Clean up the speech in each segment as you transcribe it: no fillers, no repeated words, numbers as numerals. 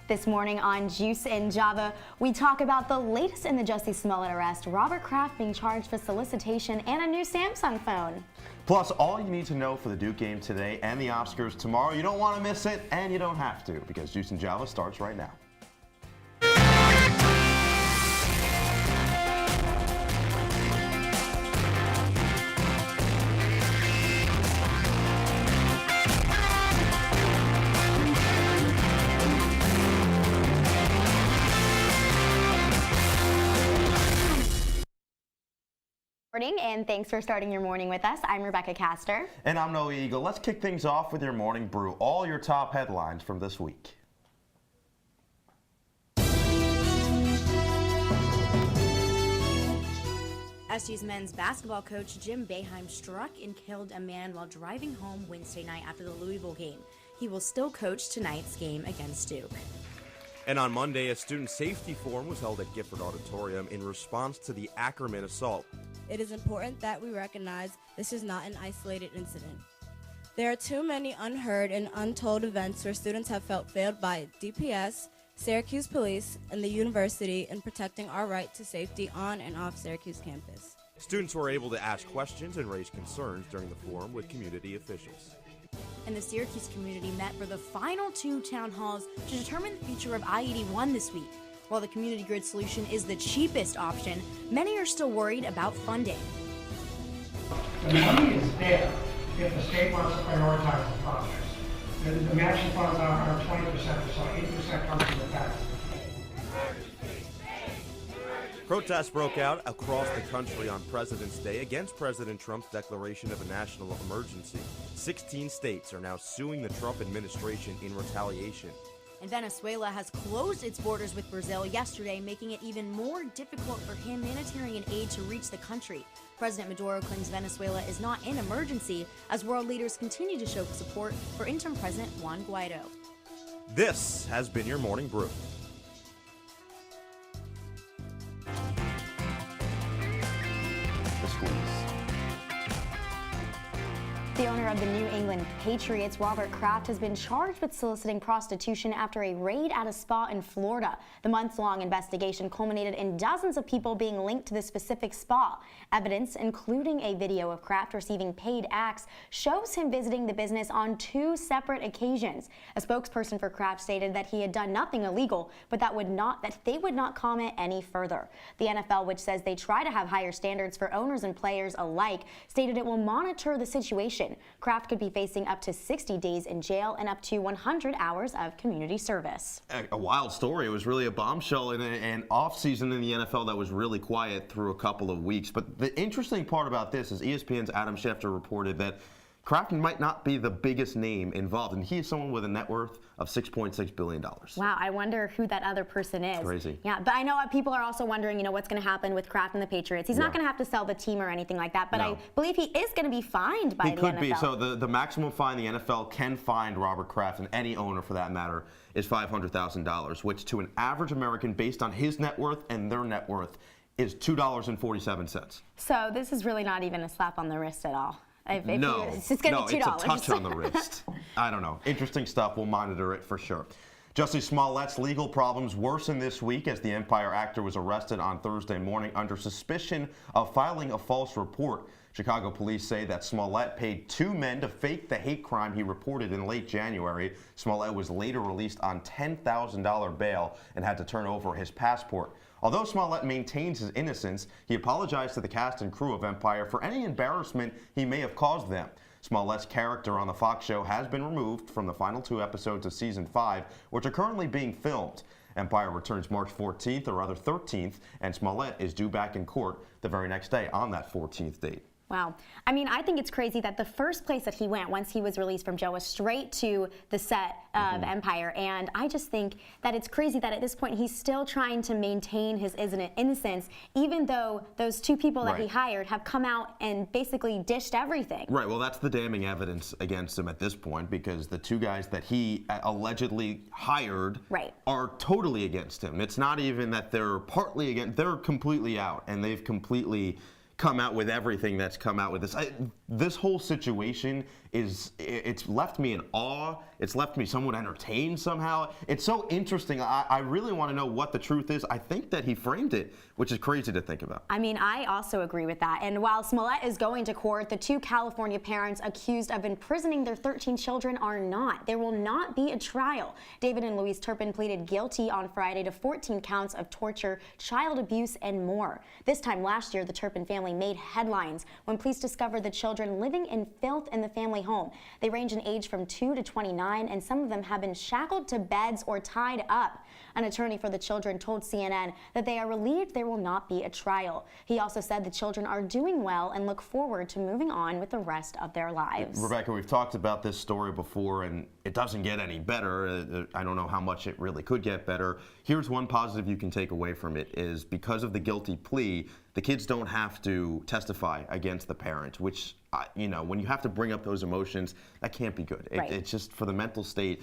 This morning on Juice in Java, we talk about the latest in the Jussie Smollett arrest, Robert Kraft being charged for solicitation, and a new Samsung phone. Plus, all you need to know for the Duke game today and the Oscars tomorrow. You don't want to miss it, and you don't have to, because Juice in Java starts right now. And thanks for starting your morning with us. I'm Rebekah Castor. And I'm Noah Eagle. Let's kick things off with your morning brew. All your top headlines from this week. SU's men's basketball coach Jim Boeheim struck and killed a man while driving home Wednesday night after the Louisville game. He will still coach tonight's game against Duke. And on Monday, a student safety forum was held at Gifford Auditorium in response to the Ackerman assault. It is important that we recognize this is not an isolated incident. There are too many unheard and untold events where students have felt failed by DPS, Syracuse police, and the university in protecting our right to safety on and off Syracuse campus. Students were able to ask questions and raise concerns during the forum with community officials. And the Syracuse community met for the final two town halls to determine the future of I-81 this week. While the community grid solution is the cheapest option, many are still worried about funding. The money is there if the state wants to prioritize the projects. The matching funds are 20%, so 80% comes from the tax. Protests broke out across the country on President's Day against President Trump's declaration of a national emergency. 16 states are now suing the Trump administration in retaliation. And Venezuela has closed its borders with Brazil yesterday, making it even more difficult for humanitarian aid to reach the country. President Maduro claims Venezuela is not in emergency as world leaders continue to show support for interim President Juan Guaido. This has been your Morning Brew. The squeeze. The owner of the New England Patriots, Robert Kraft, has been charged with soliciting prostitution after a raid at a spa in Florida. The months-long investigation culminated in dozens of people being linked to the specific spa. Evidence, including a video of Kraft receiving paid acts, shows him visiting the business on 2 separate occasions. A spokesperson for Kraft stated that he had done nothing illegal, but that they would not comment any further. The NFL, which says they try to have higher standards for owners and players alike, stated it will monitor the situation. Kraft could be facing up to 60 days in jail and up to 100 hours of community service. A wild story. It was really a bombshell in an off-season in the NFL that was really quiet through a couple of weeks. But the interesting part about this is ESPN's Adam Schefter reported that Kraft might not be the biggest name involved, and he is someone with a net worth of $6.6 billion. Wow, I wonder who that other person is. Crazy. Yeah, but I know people are also wondering, what's going to happen with Kraft and the Patriots. He's not going to have to sell the team or anything like that, but I believe he is going to be fined by the NFL. He could be. So the maximum fine the NFL can fine Robert Kraft, and any owner for that matter, is $500,000, which to an average American, based on his net worth and their net worth, is $2.47. So this is really not even a slap on the wrist at all. No, it's just going to be $2. It's a touch on the wrist. I don't know. Interesting stuff. We'll monitor it for sure. Jussie Smollett's legal problems worsened this week as the Empire actor was arrested on Thursday morning under suspicion of filing a false report. Chicago police say that Smollett paid 2 men to fake the hate crime he reported in late January. Smollett was later released on $10,000 bail and had to turn over his passport. Although Smollett maintains his innocence, he apologized to the cast and crew of Empire for any embarrassment he may have caused them. Smollett's character on the Fox show has been removed from the final 2 episodes of Season 5, which are currently being filmed. Empire returns March 14th or rather 13th, and Smollett is due back in court the very next day on that 14th date. Wow. I mean, I think it's crazy that the first place that he went once he was released from jail was straight to the set of Empire. And I just think that it's crazy that at this point he's still trying to maintain his innocence, even though those 2 people that he hired have come out and basically dished everything. Right. Well, that's the damning evidence against him at this point, because the 2 guys that he allegedly hired are totally against him. It's not even that they're partly against, they're completely out, and they've completely come out with everything that's come out with this. This whole situation it's left me in awe. It's left me somewhat entertained somehow. It's so interesting. I really want to know what the truth is. I think that he framed it, which is crazy to think about. I mean, I also agree with that. And while Smollett is going to court, the 2 California parents accused of imprisoning their 13 children are not. There will not be a trial. David and Louise Turpin pleaded guilty on Friday to 14 counts of torture, child abuse, and more. This time last year, the Turpin family made headlines when police discovered the children living in filth in the family home. They range in age from 2 to 29, and some of them have been shackled to beds or tied up. An attorney for the children told CNN that they are relieved there will not be a trial. He also said the children are doing well and look forward to moving on with the rest of their lives. Rebekah, we've talked about this story before, and it doesn't get any better. I don't know how much it really could get better. Here's one positive you can take away from it is because of the guilty plea, the kids don't have to testify against the parent, which, when you have to bring up those emotions, that can't be good. Right. It's just for the mental state.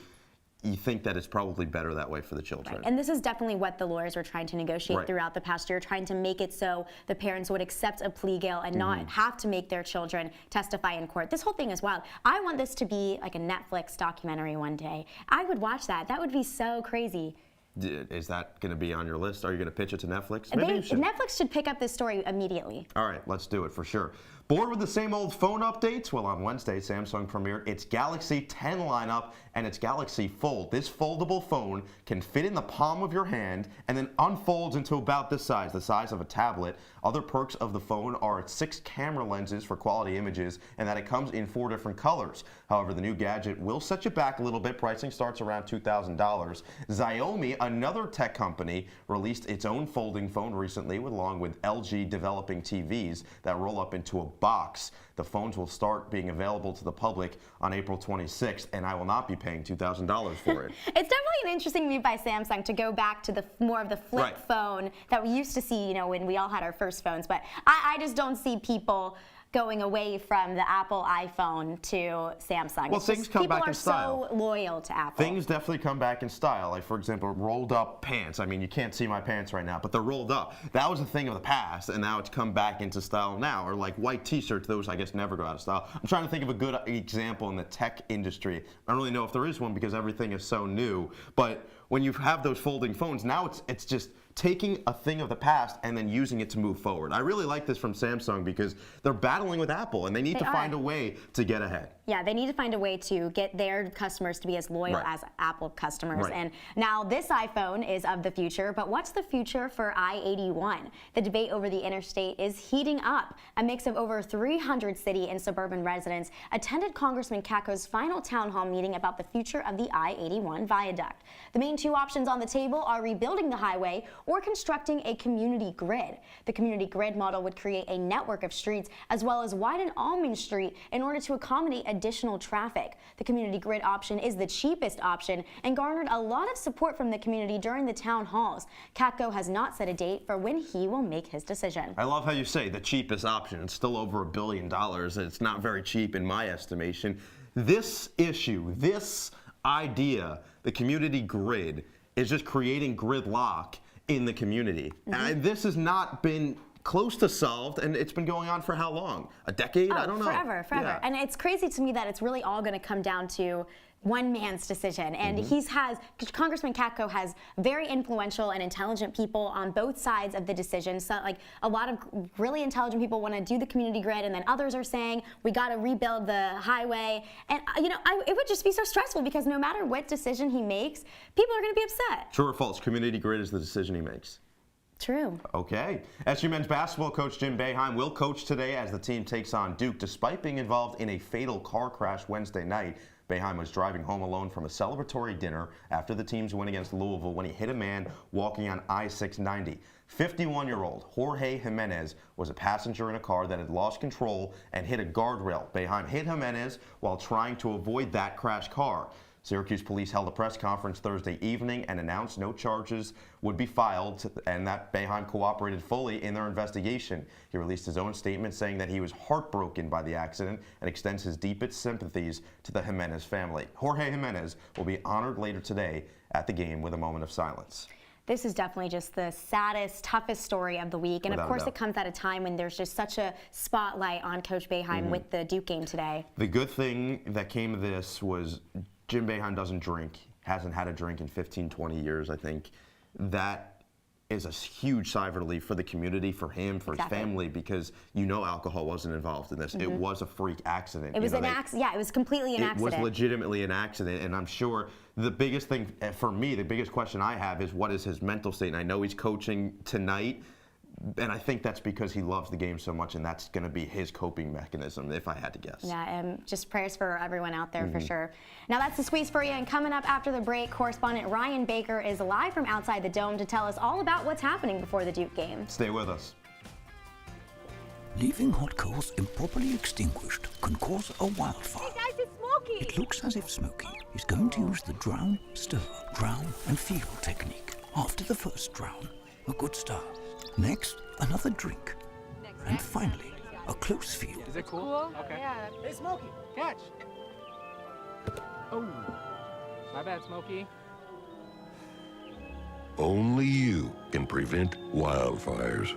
You think that it's probably better that way for the children. Right. And this is definitely what the lawyers were trying to negotiate Right. throughout the past year, trying to make it so the parents would accept a plea deal and not have to make their children testify in court. This whole thing is wild. I want this to be like a Netflix documentary one day. I would watch that. That would be so crazy. Is that going to be on your list? Are you going to pitch it to Netflix? Maybe you should. Netflix should pick up this story immediately. All right, let's do it for sure. Bored with the same old phone updates? Well, on Wednesday, Samsung premiered its Galaxy 10 lineup and its Galaxy Fold. This foldable phone can fit in the palm of your hand and then unfolds into about this size, the size of a tablet. Other perks of the phone are its 6 camera lenses for quality images and that it comes in 4 different colors. However, the new gadget will set you back a little bit. Pricing starts around $2,000. Xiaomi, another tech company, released its own folding phone recently along with LG developing TVs that roll up into a box. The phones will start being available to the public on April 26th, and I will not be paying $2,000 for it. It's definitely an interesting move by Samsung to go back to the more of the flip phone that we used to see, when we all had our first phones. But I just don't see people going away from the Apple iPhone to Samsung. Well, things come back in style. People are so loyal to Apple. Things definitely come back in style. Like, for example, rolled up pants. I mean, you can't see my pants right now, but they're rolled up. That was a thing of the past, and now it's come back into style now. Or like white t-shirts, those I guess never go out of style. I'm trying to think of a good example in the tech industry. I don't really know if there is one because everything is so new. But when you have those folding phones, now it's just taking a thing of the past and then using it to move forward. I really like this from Samsung because they're battling with Apple and they need to find a way to get ahead. Yeah, they need to find a way to get their customers to be as loyal as Apple customers. And now this iPhone is of the future, but what's the future for I-81? The debate over the interstate is heating up. A mix of over 300 city and suburban residents attended Congressman Kakko's final town hall meeting about the future of the I-81 viaduct. The main 2 options on the table are rebuilding the highway or constructing a community grid. The community grid model would create a network of streets as well as widen Almond Street in order to accommodate additional traffic. The community grid option is the cheapest option and garnered a lot of support from the community during the town halls. Kakko has not set a date for when he will make his decision. I love how you say the cheapest option. It's still over $1 billion. It's not very cheap in my estimation. This issue, this idea, the community grid, is just creating gridlock in the community. And this has not been close to solved, and it's been going on for how long? A decade? I don't know. Forever. Yeah. And it's crazy to me that it's really all going to come down to one man's decision. And Congressman Kakko has very influential and intelligent people on both sides of the decision. So like a lot of really intelligent people want to do the community grid, and then others are saying we got to rebuild the highway. And it would just be so stressful because no matter what decision he makes, people are going to be upset. True or false? Community grid is the decision he makes. True. Okay. SU men's basketball coach Jim Boeheim will coach today as the team takes on Duke despite being involved in a fatal car crash Wednesday night. Boeheim was driving home alone from a celebratory dinner after the team's win against Louisville when he hit a man walking on I-690. 51-year-old Jorge Jimenez was a passenger in a car that had lost control and hit a guardrail. Boeheim hit Jimenez while trying to avoid that crashed car. Syracuse police held a press conference Thursday evening and announced no charges would be filed and that Boeheim cooperated fully in their investigation. He released his own statement saying that he was heartbroken by the accident and extends his deepest sympathies to the Jimenez family. Jorge Jimenez will be honored later today at the game with a moment of silence. This is definitely just the saddest, toughest story of the week. And Without of course, a doubt. it comes at a time when there's just such a spotlight on Coach Boeheim with the Duke game today. The good thing that came of this was Jim Boeheim doesn't drink, hasn't had a drink in 15, 20 years, I think. That is a huge sigh of relief for the community, for him, for his family, because alcohol wasn't involved in this. It was a freak accident. It was an accident. Yeah, it was completely an accident. It was legitimately an accident, and I'm sure the biggest thing for me, the biggest question I have is what is his mental state? And I know he's coaching tonight, and I think that's because he loves the game so much, and that's going to be his coping mechanism, if I had to guess. Yeah, and just prayers for everyone out there for sure. Now that's the squeeze for you, and coming up after the break, correspondent Ryan Baker is live from outside the Dome to tell us all about what's happening before the Duke game. Stay with us. Leaving hot coals improperly extinguished can cause a wildfire. Hey guys, it's Smokey! It looks as if Smokey is going to use the drown, stir, drown and feel technique. After the first drown, a good start. Next, another drink. And finally, a close feel. Is it cool? Okay. Yeah. Hey, Smokey, catch! Oh, my bad, Smokey. Only you can prevent wildfires.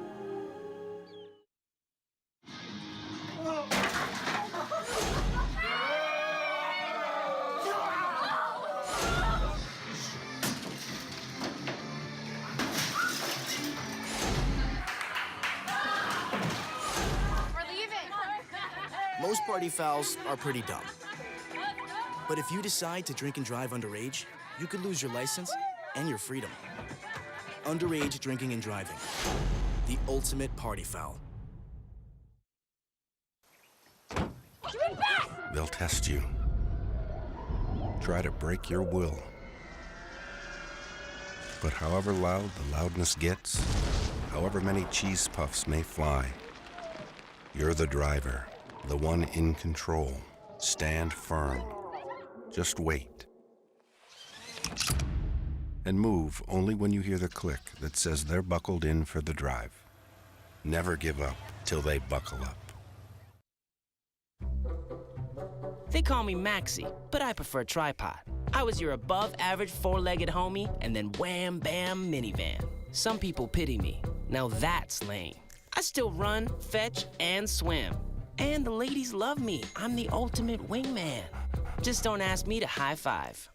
Most party fouls are pretty dumb. But if you decide to drink and drive underage, you could lose your license and your freedom. Underage drinking and driving. The ultimate party foul. They'll test you. Try to break your will. But however loud the loudness gets, however many cheese puffs may fly, you're the driver. The one in control. Stand firm. Just wait. And move only when you hear the click that says they're buckled in for the drive. Never give up till they buckle up. They call me Maxie, but I prefer tripod. I was your above-average four-legged homie, and then wham-bam minivan. Some people pity me. Now that's lame. I still run, fetch, and swim. And the ladies love me. I'm the ultimate wingman. Just don't ask me to high five.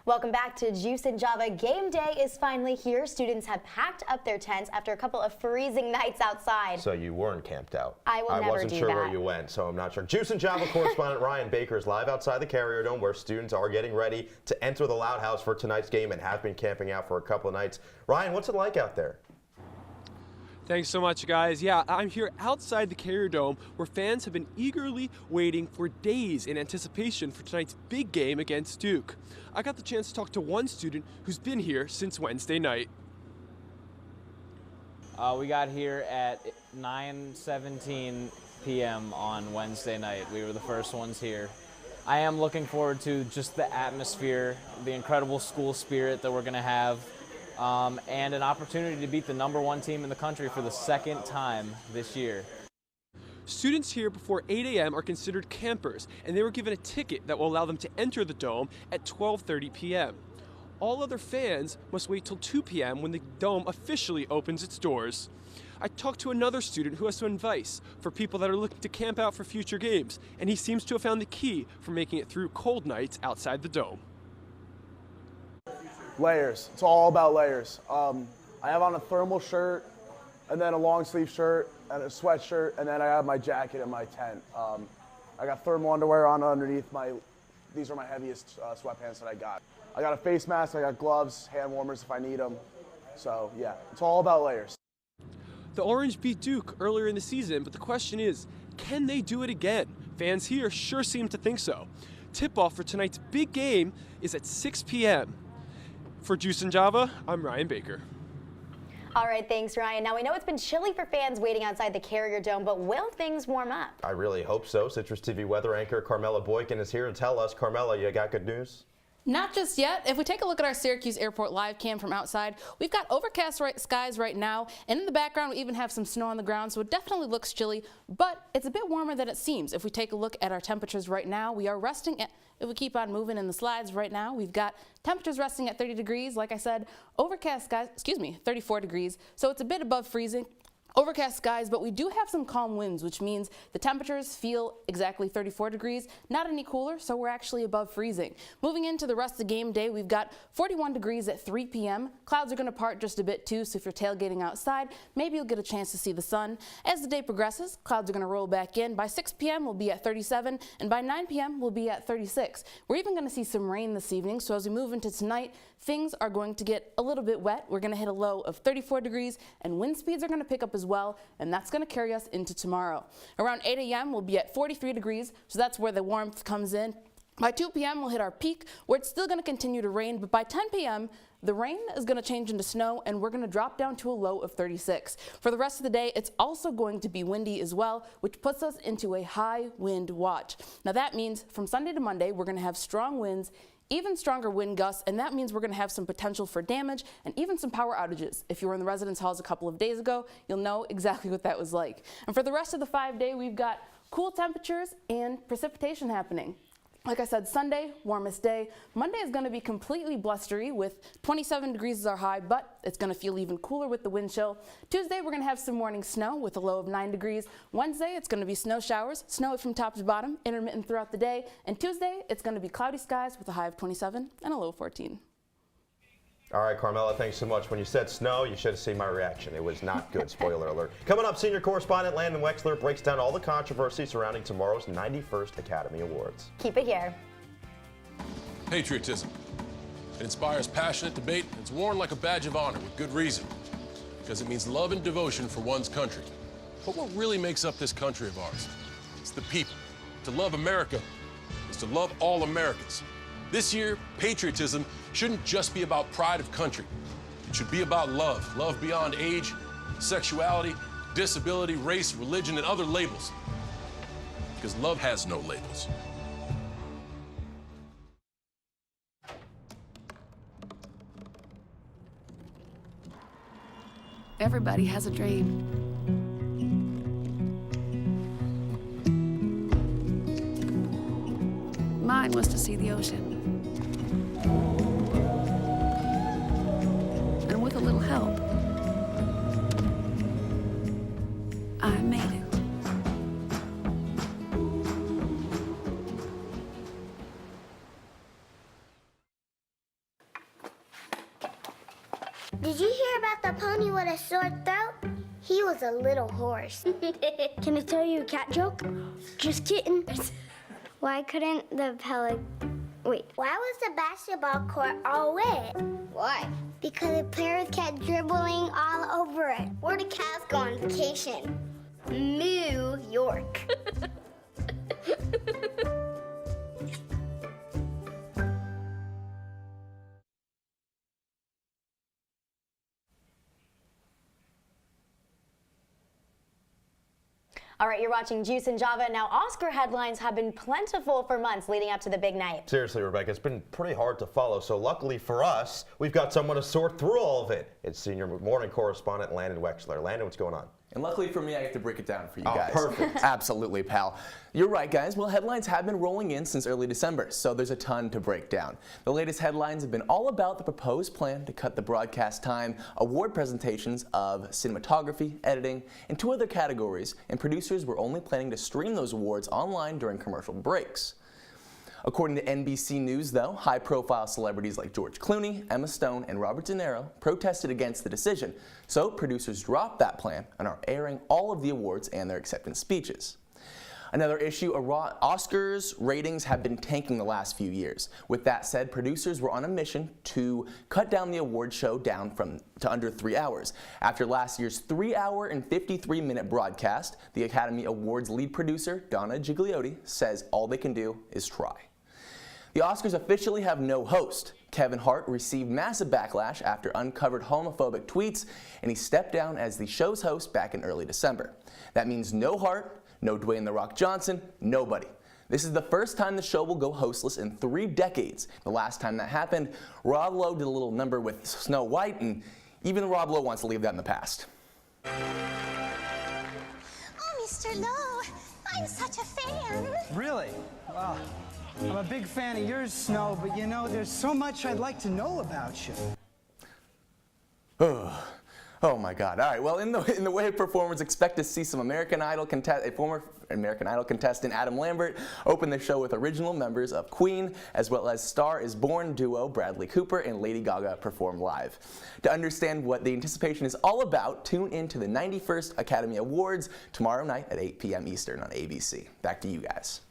Welcome back to Juice and Java. Game day is finally here. Students have packed up their tents after a couple of freezing nights outside. So you weren't camped out. I will never do that. I wasn't sure where you went, so I'm not sure. Juice and Java correspondent Ryan Baker is live outside the Carrier Dome, where students are getting ready to enter the Loud House for tonight's game and have been camping out for a couple of nights. Ryan, what's it like out there? Thanks so much, guys. Yeah, I'm here outside the Carrier Dome, where fans have been eagerly waiting for days in anticipation for tonight's big game against Duke. I got the chance to talk to one student who's been here since Wednesday night. We got here at 9:17 p.m. on Wednesday night. We were the first ones here. I am looking forward to just the atmosphere, the incredible school spirit that we're going to have. And an opportunity to beat the #1 team in the country for the second time this year. Students here before 8 a.m. are considered campers, and they were given a ticket that will allow them to enter the Dome at 12:30 p.m. All other fans must wait till 2 p.m. when the Dome officially opens its doors. I talked to another student who has some advice for people that are looking to camp out for future games, and he seems to have found the key for making it through cold nights outside the Dome. Layers. It's all about layers. I have on a thermal shirt, and then a long sleeve shirt, and a sweatshirt, and then I have my jacket and my tent. I got thermal underwear on underneath these are my heaviest sweatpants that I got. I got a face mask, I got gloves, hand warmers if I need them. So yeah, it's all about layers. The Orange beat Duke earlier in the season, but the question is, can they do it again? Fans here sure seem to think so. Tip-off for tonight's big game is at 6 p.m. For Juice and Java, I'm Ryan Baker. All right, thanks, Ryan. Now, we know it's been chilly for fans waiting outside the Carrier Dome, but will things warm up? I really hope so. CitrusTV weather anchor Carmela Boykin is here to tell us. Carmela, you got good news? Not just yet. If we take a look at our Syracuse Airport live cam from outside, we've got overcast skies right now, and in the background we even have some snow on the ground, so it definitely looks chilly, but it's a bit warmer than it seems. If we take a look at our temperatures right now, we are resting at, if we keep on moving in the slides right now, we've got temperatures resting at 30 degrees. Like I said, overcast skies, 34 degrees, so it's a bit above freezing. Overcast skies, but we do have some calm winds, which means the temperatures feel exactly 34 degrees, not any cooler, so we're actually above freezing. Moving into the rest of the game day, we've got 41 degrees at 3 p.m. Clouds are going to part just a bit too, so if you're tailgating outside, maybe you'll get a chance to see the sun. As the day progresses, clouds are going to roll back in. By 6 p.m. we'll be at 37, and by 9 p.m. we'll be at 36. We're even going to see some rain this evening, so as we move into tonight, things are going to get a little bit wet. We're going to hit a low of 34 degrees, and wind speeds are going to pick up as well, and that's going to carry us into tomorrow. Around 8 a.m. we'll be at 43 degrees, so that's where the warmth comes in. By 2 p.m. we'll hit our peak, where it's still going to continue to rain, but by 10 p.m. the rain is going to change into snow, and we're going to drop down to a low of 36. For the rest of the day, it's also going to be windy as well, which puts us into a high wind watch. Now that means from Sunday to Monday, we're going to have strong winds, even stronger wind gusts, and that means we're going to have some potential for damage and even some power outages. If you were in the residence halls a couple of days ago, you'll know exactly what that was like. And for the rest of the 5-day, we've got cool temperatures and precipitation happening. Like I said, Sunday, warmest day. Monday is going to be completely blustery with 27 degrees as our high, but it's going to feel even cooler with the wind chill. Tuesday, we're going to have some morning snow with a low of 9 degrees. Wednesday, it's going to be snow showers, snow from top to bottom, intermittent throughout the day. And Tuesday, it's going to be cloudy skies with a high of 27 and a low of 14. All right, Carmela, thanks so much. When you said snow, you should have seen my reaction. It was not good, spoiler alert. Coming up, senior correspondent Landon Wexler breaks down all the controversy surrounding tomorrow's 91st Academy Awards. Keep it here. Patriotism. It inspires passionate debate, and it's worn like a badge of honor with good reason, because it means love and devotion for one's country. But what really makes up this country of ours? It's the people. To love America is to love all Americans. This year, patriotism shouldn't just be about pride of country. It should be about love. Love beyond age, sexuality, disability, race, religion, and other labels. Because love has no labels. Everybody has a dream. Mine was to see the ocean. And with a little help, I made it. Did you hear about the pony with a sore throat? He was a little horse. Can I tell you a cat joke? Just kidding. Why couldn't the Why was the basketball court all wet? Why? Because the players kept dribbling all over it. Where did cats go on vacation? New York. All right, you're watching Juice and Java. Now, Oscar headlines have been plentiful for months leading up to the big night. Seriously, Rebekah, it's been pretty hard to follow. So luckily for us, we've got someone to sort through all of it. It's senior morning correspondent Landon Wexler. Landon, what's going on? And luckily for me, I get to break it down for you guys. Perfect. Absolutely, pal. You're right, guys. Well, headlines have been rolling in since early December, so there's a ton to break down. The latest headlines have been all about the proposed plan to cut the broadcast time, award presentations of cinematography, editing, and 2 other categories, and producers were only planning to stream those awards online during commercial breaks. According to NBC News, though, high-profile celebrities like George Clooney, Emma Stone, and Robert De Niro protested against the decision, so producers dropped that plan and are airing all of the awards and their acceptance speeches. Another issue, Oscars ratings have been tanking the last few years. With that said, producers were on a mission to cut down the award show down to under 3 hours. After last year's 3-hour and 53-minute broadcast, the Academy Awards lead producer, Donna Gigliotti, says all they can do is try. The Oscars officially have no host. Kevin Hart received massive backlash after uncovered homophobic tweets, and he stepped down as the show's host back in early December. That means no Hart, no Dwayne "The Rock" Johnson, nobody. This is the first time the show will go hostless in 3 decades. The last time that happened, Rob Lowe did a little number with Snow White, and even Rob Lowe wants to leave that in the past. Oh, Mr. Lowe, I'm such a fan. Really? Wow. I'm a big fan of yours, Snow, but you know, there's so much I'd like to know about you. Oh my God! All right. Well, in the way of performance, expect to see some former American Idol contestant Adam Lambert open the show with original members of Queen, as well as Star is Born duo Bradley Cooper and Lady Gaga perform live. To understand what the anticipation is all about, tune in to the 91st Academy Awards tomorrow night at 8 p.m. Eastern on ABC. Back to you guys.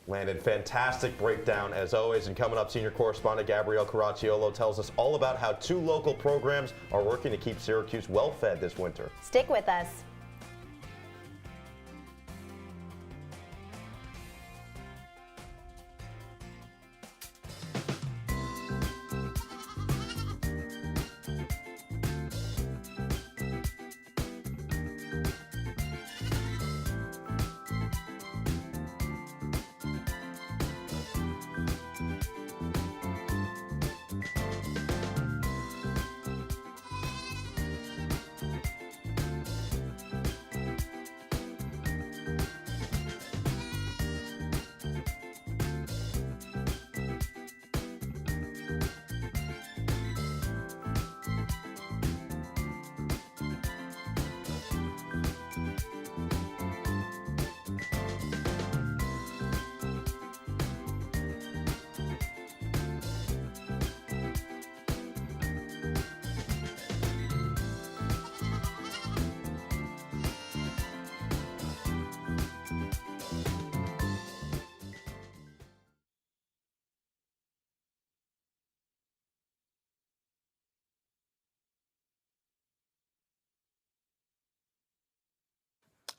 Landon, fantastic breakdown as always. And coming up, senior correspondent Gabrielle Caracciolo tells us all about how 2 local programs are working to keep Syracuse well-fed this winter. Stick with us.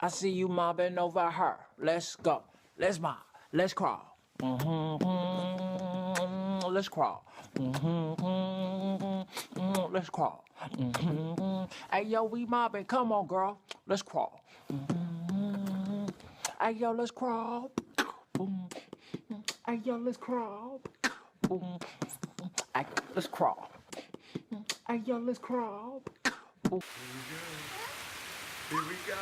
I see you mobbing over her. Let's go. Let's mob. Let's crawl. Let's crawl. Let's crawl. Hey, yo, we mobbing. Come on, girl. Let's crawl. Hey, yo, let's crawl. Hey, yo, let's crawl. Hey, let's crawl. Hey, yo, let's crawl. Here we go.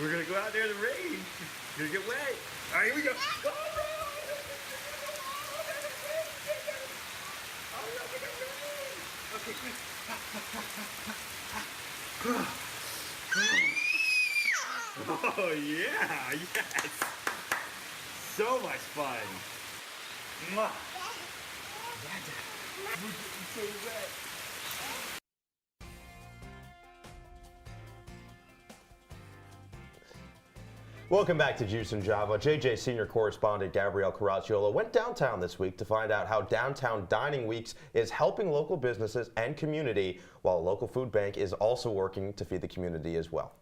We're gonna go out there in the rain. Gonna get wet. All right, here we go. Go, okay, quick. Oh yeah, yes. So much fun. Mwah. We're getting so wet. Welcome back to Juice and Java. JJ senior correspondent Gabrielle Caracciolo went downtown this week to find out how Downtown Dining Weeks is helping local businesses and community, while a local food bank is also working to feed the community as well.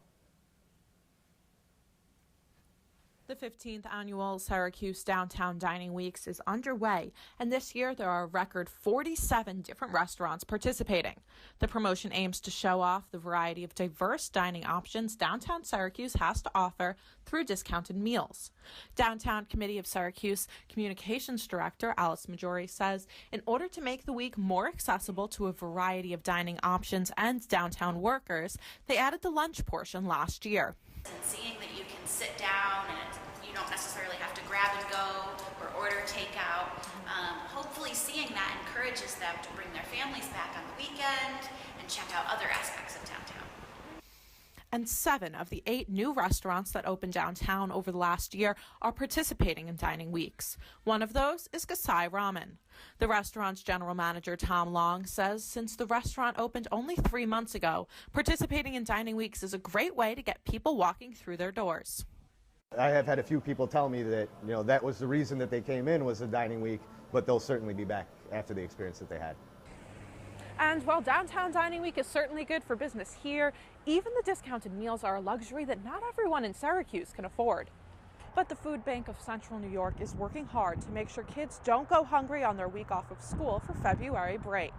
The 15th annual Syracuse Downtown Dining Weeks is underway, and this year there are a record 47 different restaurants participating. The promotion aims to show off the variety of diverse dining options downtown Syracuse has to offer through discounted meals. Downtown Committee of Syracuse Communications Director Alice Majori says in order to make the week more accessible to a variety of dining options and downtown workers, they added the lunch portion last year. And seeing that you can sit down and you don't necessarily have to grab and go or order takeout, hopefully seeing that encourages them to bring their families back on the weekend and check out other aspects of downtown. And 7 of the 8 new restaurants that opened downtown over the last year are participating in Dining Weeks. One of those is Gasai Ramen. The restaurant's general manager, Tom Long, says since the restaurant opened only 3 months ago, participating in Dining Weeks is a great way to get people walking through their doors. I have had a few people tell me that, that was the reason that they came in was the dining week, but they'll certainly be back after the experience that they had. And while Downtown Dining Week is certainly good for business here, even the discounted meals are a luxury that not everyone in Syracuse can afford. But the Food Bank of Central New York is working hard to make sure kids don't go hungry on their week off of school for February break.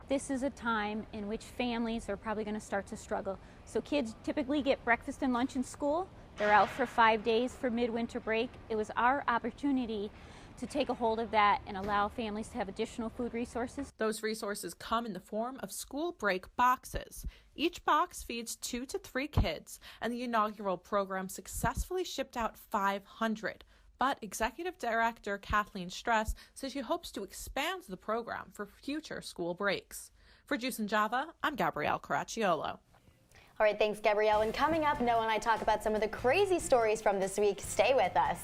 This is a time in which families are probably going to start to struggle. So kids typically get breakfast and lunch in school, They're out for 5 days for midwinter break. It was our opportunity to take a hold of that and allow families to have additional food resources. Those resources come in the form of school break boxes. Each box feeds 2 to 3 kids, and the inaugural program successfully shipped out 500. But Executive Director Kathleen Stress says she hopes to expand the program for future school breaks. For Juice and Java, I'm Gabrielle Caracciolo. All right, thanks, Gabrielle. And coming up, Noah and I talk about some of the crazy stories from this week. Stay with us.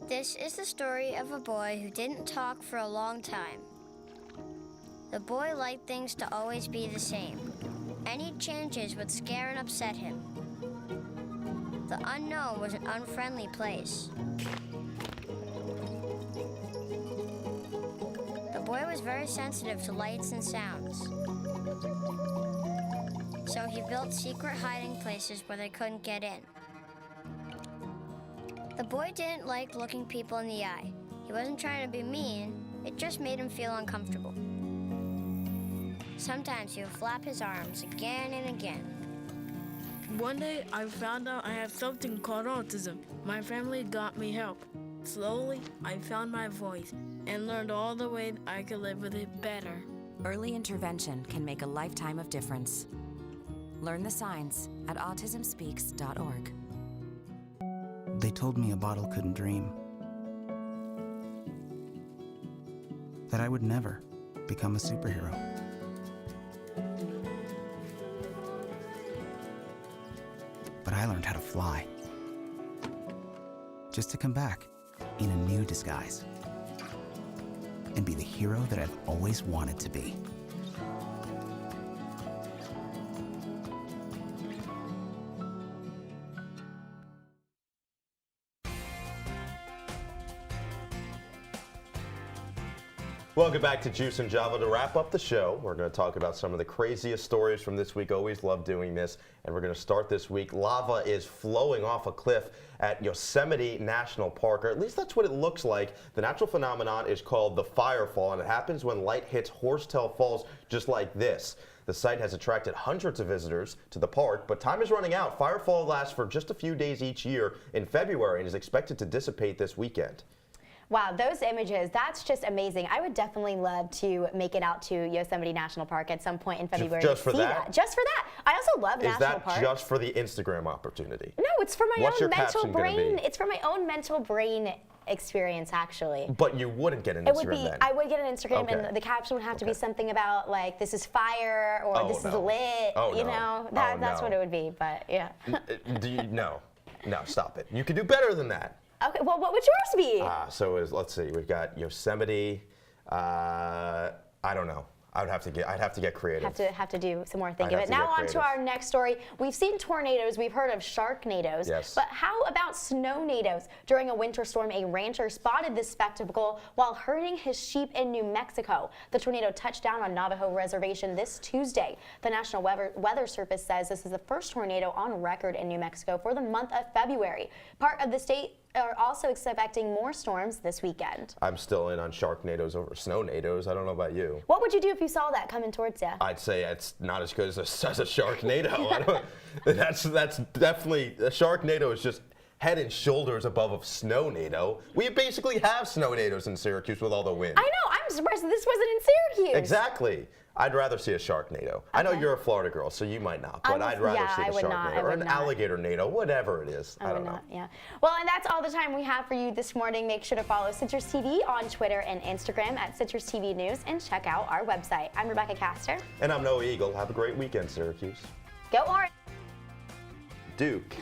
This is the story of a boy who didn't talk for a long time. The boy liked things to always be the same. Any changes would scare and upset him. The unknown was an unfriendly place. The boy was very sensitive to lights and sounds. So he built secret hiding places where they couldn't get in. The boy didn't like looking people in the eye. He wasn't trying to be mean, it just made him feel uncomfortable. Sometimes he would flap his arms again and again. One day I found out I have something called autism. My family got me help. Slowly, I found my voice and learned all the ways I could live with it better. Early intervention can make a lifetime of difference. Learn the signs at autismspeaks.org. They told me a bottle couldn't dream. That I would never become a superhero. But I learned how to fly. Just to come back in a new disguise. And be the hero that I've always wanted to be. Welcome back to Juice and Java. To wrap up the show, we're going to talk about some of the craziest stories from this week. Always love doing this. And we're going to start this week. Lava is flowing off a cliff at Yosemite National Park, or at least that's what it looks like. The natural phenomenon is called the firefall, and it happens when light hits Horsetail Falls just like this. The site has attracted hundreds of visitors to the park, but time is running out. Firefall lasts for just a few days each year in February and is expected to dissipate this weekend. Wow, those images, that's just amazing. I would definitely love to make it out to Yosemite National Park at some point in February. Just for that? Just for that. I also love national parks. Is that just for the Instagram opportunity? No, it's for my own mental brain. Be? It's for my own mental brain experience, actually. But you wouldn't get an Instagram It would be, then. I would get an Instagram, and the caption would have to be something about, like, this is fire, or this is lit, you know? That's what it would be, but yeah. No, stop it. You could do better than that. Okay, well, what would yours be? Let's see, we've got Yosemite. I don't know. I'd have to get creative. Have to do some more thinking of it. Now on to our next story. We've seen tornadoes, we've heard of sharknadoes, but how about snownadoes? During a winter storm, a rancher spotted this spectacle while herding his sheep in New Mexico. The tornado touched down on Navajo Reservation this Tuesday. The National Weather Service says this is the first tornado on record in New Mexico for the month of February. Part of the state are also expecting more storms this weekend. I'm still in on sharknadoes over snownadoes. I don't know about you. What would you do if you saw that coming towards you? I'd say it's not as good as a sharknado. That's definitely, a sharknado is just head and shoulders above a snownadoe. We basically have snownadoes in Syracuse with all the wind. I know. I'm surprised this wasn't in Syracuse. Exactly. I'd rather see a sharknado. Okay. I know you're a Florida girl, so you might not, but I'd rather see a sharknado or an alligator-nado, whatever it is. I don't know. Yeah. Well, and that's all the time we have for you this morning. Make sure to follow Citrus TV on Twitter and Instagram at CitrusTV News and check out our website. I'm Rebekah Castor. And I'm Noah Eagle. Have a great weekend, Syracuse. Go Orange. Duke.